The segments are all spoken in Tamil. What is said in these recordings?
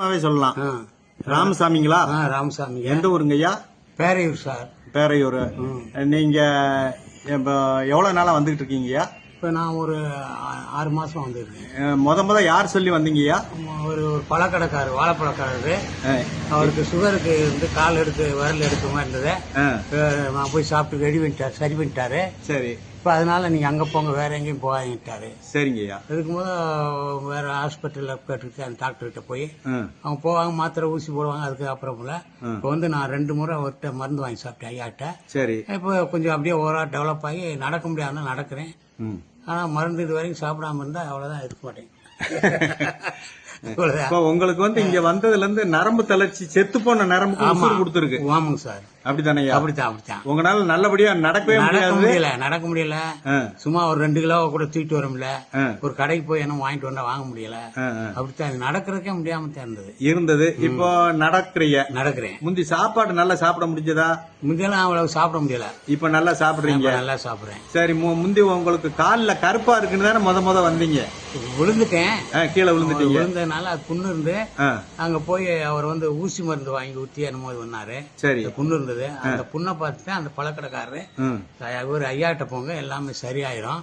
சும்மாவே சொல்லலாம். ராமசாமிங்களா? ராமசாமி. எந்த ஊருங்க ஐயா? பேரையூர் சார். பேரையூர். நீங்க எவ்வளவு நாளா வந்துகிட்டு இருக்கீங்கய்யா? இப்ப நான் ஒரு 6 மாசம் வந்துருக்கேன். முத யார் சொல்லி வந்தீங்கய்யா? ஒரு பழக்கடைக்காரர், வாழைப்பழக்காரரு. அவருக்கு சுகருக்கு இருந்து கால் எடுத்து விரல் எடுக்க மாதிரி இருந்தது. நான் போய் சாப்பிட்டு ரெடி பண்ணிட்டாரு, சரி பண்ணிட்டாரு. சரி. இப்ப அதனால நீங்க அங்க போங்க, வேற எங்கேயும் போவாங்கிட்டாரு. சரிங்கய்யா. இருக்கும்போது வேற ஹாஸ்பிட்டல்ல கேட்டு அந்த டாக்டர் கிட்ட போய் அவங்க போவாங்க, மாத்திரை ஊசி போடுவாங்க. அதுக்கு அப்புறம்ல இப்ப வந்து நான் 2 முறை அவர்கிட்ட மருந்து வாங்கி சாப்பிட்டேன் ஐயாட்ட. சரி. இப்போ கொஞ்சம் அப்படியே ஓவரா டெவலப் ஆகி நடக்க முடியாதுன்னு நடக்கிறேன். ஆனா மருந்து இது வரைக்கும் சாப்பிடாம இருந்தா அவ்வளவுதான், இருக்க மாட்டேன். உங்களுக்கு வந்து இங்க வந்ததுல இருந்து நரம்பு தளர்ச்சி, செத்து போன நரம்புக்கு உசுறு கொடுத்துருக்கு. ஆமாங்க சார். அப்படித்தானே? அப்படித்தான். உங்களால நல்லபடியா நடக்க முடியல. சும்மா ஒரு 2 கிலோ கூட தூக்கிட்டு வர முடியல. ஒரு கடைக்கு போய் என்ன வாங்கிட்டு வந்தா வாங்க முடியல. அப்படித்தான் நடக்கிறதுக்கே முடியாம இருந்தது. இப்போ நடக்கிறேன். முந்தி சாப்பாடு நல்லா சாப்பிட முடிஞ்சதா? முந்தியெல்லாம் அவ்வளவு சாப்பிட முடியல. இப்ப நல்லா சாப்பிடுறீங்க? நல்லா சாப்பிடுறேன். சரி. முந்தி உங்களுக்கு கால்ல கருப்பா இருக்குன்னு தானே முத வந்தீங்க? விழுந்துட்டேன். கீழே விழுந்துட்டீங்க. விழுந்ததுனால அது புண்ணு இருந்து அங்க போய் அவர் வந்து ஊசி மருந்து வாங்கி ஊத்தி என்னமோ பண்ணாரு. சரி. புண்ணு இருந்தது. அந்த புண்ணை பார்த்துட்டு அந்த பழக்கடைக்காரரு ஒரு ஐயாட்ட போங்க, எல்லாமே சரியாயிரும்,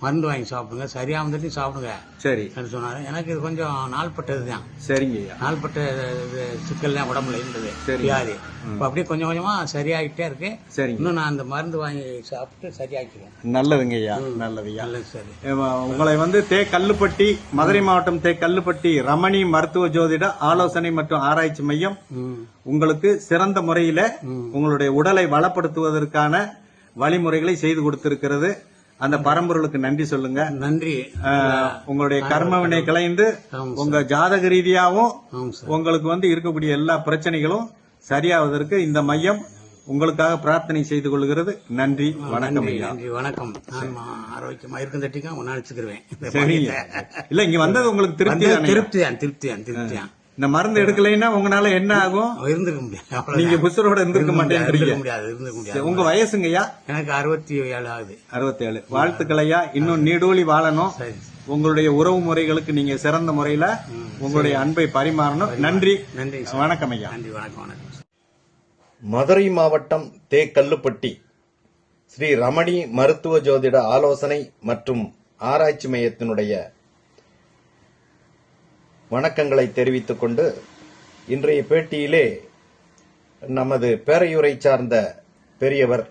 மருந்து வாங்கி சாப்பிடுங்க, சரியா வந்துட்டு சாப்பிடுங்க சரி சொன்னாரு. எனக்கு இது கொஞ்சம் நாள்பட்டதுதான். சரிங்க. நாள்பட்ட சிக்கல் தான் உடம்புல இருந்தது. வியாதி அப்படியே கொஞ்சம் கொஞ்சமா சரியாயிட்டே இருக்கு. சரி. இன்னும் நான் அந்த மருந்து வாங்கி சாப்பிட்டு சரியாக்கிடுவேன். நல்லதுங்க ஐயா. நல்லதுயா. சரி. உங்களை வந்து கல்லுப்பட்டி, மதுரை மாவட்டம் கல்லுப்பட்டி ரமணி மருத்துவ ஜோதிட ஆலோசனை மற்றும் ஆராய்ச்சி மையம் உங்களுக்கு சிறந்த முறையில உங்களுடைய உடலை வளப்படுத்துவதற்கான வழிமுறைகளை செய்து கொடுத்திருக்கிறது. அந்த பரம்பொருளுக்கு நன்றி சொல்லுங்க. நன்றி. உங்களுடைய கர்மவினை கலைந்து உங்க ஜாதக ரீதியாவும் உங்களுக்கு வந்து இருக்கக்கூடிய எல்லா பிரச்சனைகளும் சரியாவதற்கு இந்த மையம் உங்களுக்காக பிரார்த்தனை செய்து கொள்கிறது. நன்றி. வணக்கம். நன்றி. வணக்கம். ஆரோக்கியமா இருக்கும் தட்டிக்கா நினைச்சுக்கிறேன். இல்ல, இங்க வந்தது உங்களுக்கு திருப்தியான். இந்த மருந்து எடுக்கலைன்னா உங்களால என்ன ஆகும்? இருந்துக்க முடியாது. நீங்க புஷரோட இருந்திருக்க மாட்டேன். உங்க வயசுங்கய்யா? எனக்கு 67 ஆகுது. 67. வாழ்த்துக்களையா. இன்னும் நீடூழி வாழணும். உங்களுடைய உறவு முறைகளுக்கு நீங்க சிறந்த முறையில உங்களுடைய அன்பை பரிமாறணும். நன்றி. நன்றி. வணக்கம் ஐயா. நன்றி. வணக்கம். மதுரை மாவட்டம் கல்லுப்பட்டி ஸ்ரீ ரமணி மருத்துவ ஜோதிட ஆலோசனை மற்றும் ஆராய்ச்சி மையத்தினுடைய வணக்கங்களை தெரிவித்துக் கொண்டு இன்றைய பேட்டியிலே நமது பேரையூரை சார்ந்த பெரியவர்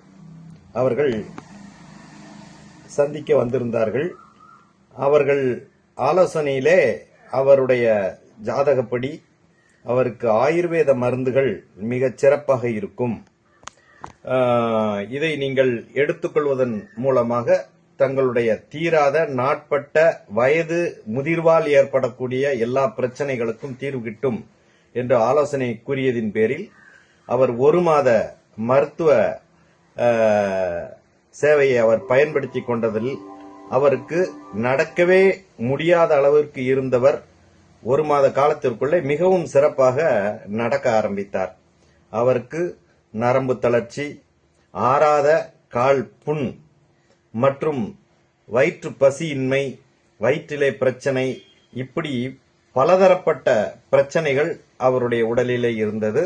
அவர்கள் சந்திக்க வந்திருந்தார்கள். அவர்கள் ஆலோசனையிலே அவருடைய ஜாதகப்படி அவருக்கு ஆயுர்வேத மருந்துகள் மிகச் சிறப்பாக இருக்கும். இதை நீங்கள் எடுத்துக்கொள்வதன் மூலமாக தங்களுடைய தீராத நாட்பட்ட வயது முதிர்வால் ஏற்படக்கூடிய எல்லா பிரச்சனைகளுக்கும் தீர்வு கிட்டும் என்று ஆலோசனை கூறியதின் பேரில் அவர் 1 மாத மருத்துவ சேவையை அவர் பயன்படுத்தி கொண்டதில் அவருக்கு நடக்கவே முடியாத அளவிற்கு இருந்தவர் 1 மாத காலத்திற்குள்ளே மிகவும் சிறப்பாக நடக்க ஆரம்பித்தார். அவருக்கு நரம்பு தளர்ச்சி, ஆறாத கால் புண் மற்றும் வயிற்று பசியின்மை, வயிற்றிலே பிரச்சனை, இப்படி பலதரப்பட்ட பிரச்சனைகள் அவருடைய உடலிலே இருந்தது.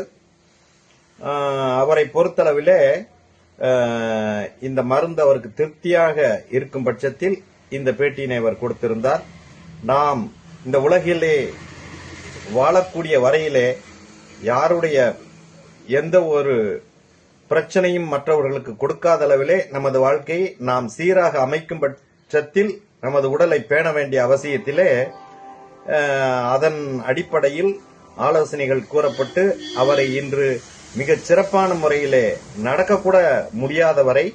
அவரை பொறுத்தளவிலே இந்த மருந்து அவருக்கு திருப்தியாக இருக்கும் பட்சத்தில் இந்த பேட்டியினை அவர் கொடுத்திருந்தார். நாம் இந்த உலகிலே வாழக்கூடிய வரையிலே யாருடைய எந்த ஒரு பிரச்சனையும் மற்றவர்களுக்கு கொடுக்காத அளவிலே நமது வாழ்க்கையை நாம் சீராக அமைக்கும் பட்சத்தில் நமது உடலை பேண வேண்டிய அவசியத்திலே அதன் அடிப்படையில் ஆலோசனைகள் கூறப்பட்டு அவரை இன்று மிகச் சிறப்பான முறையிலே நடக்கக்கூட முடியாதவரை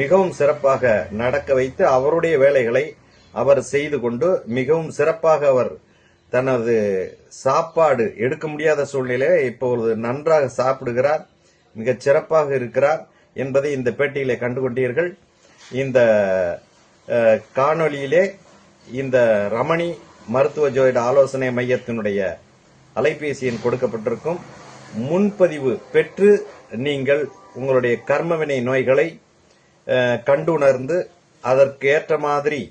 மிகவும் சிறப்பாக நடக்க வைத்து அவருடைய வேலைகளை அவர் செய்து கொண்டு மிகவும் சிறப்பாக அவர் தனது சாப்பாடு எடுக்க முடியாத சூழ்நிலையை இப்பொழுது நன்றாக சாப்பிடுகிறார், மிகச் சிறப்பாக இருக்கிறார் என்பதை இந்த பேட்டியிலே கண்டுகொண்டீர்கள். இந்த காணொளியிலே இந்த ரமணி மருத்துவ ஜோதிட ஆலோசனை மையத்தினுடைய அலைபேசி எண் கொடுக்கப்பட்டிருக்கும். முன்பதிவு பெற்று நீங்கள் உங்களுடைய கர்மவினை நோய்களை கண்டுணர்ந்து அதற்கு ஏற்ற மாதிரி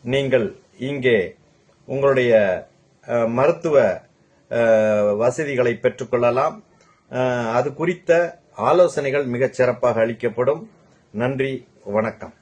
நீங்கள் இங்கே உங்களுடைய மருத்துவ வசதிகளை பெற்றுக்கொள்ளலாம். அது குறித்த ஆலோசனைகள் மிகச் சிறப்பாக அளிக்கப்படும். நன்றி, வணக்கம்.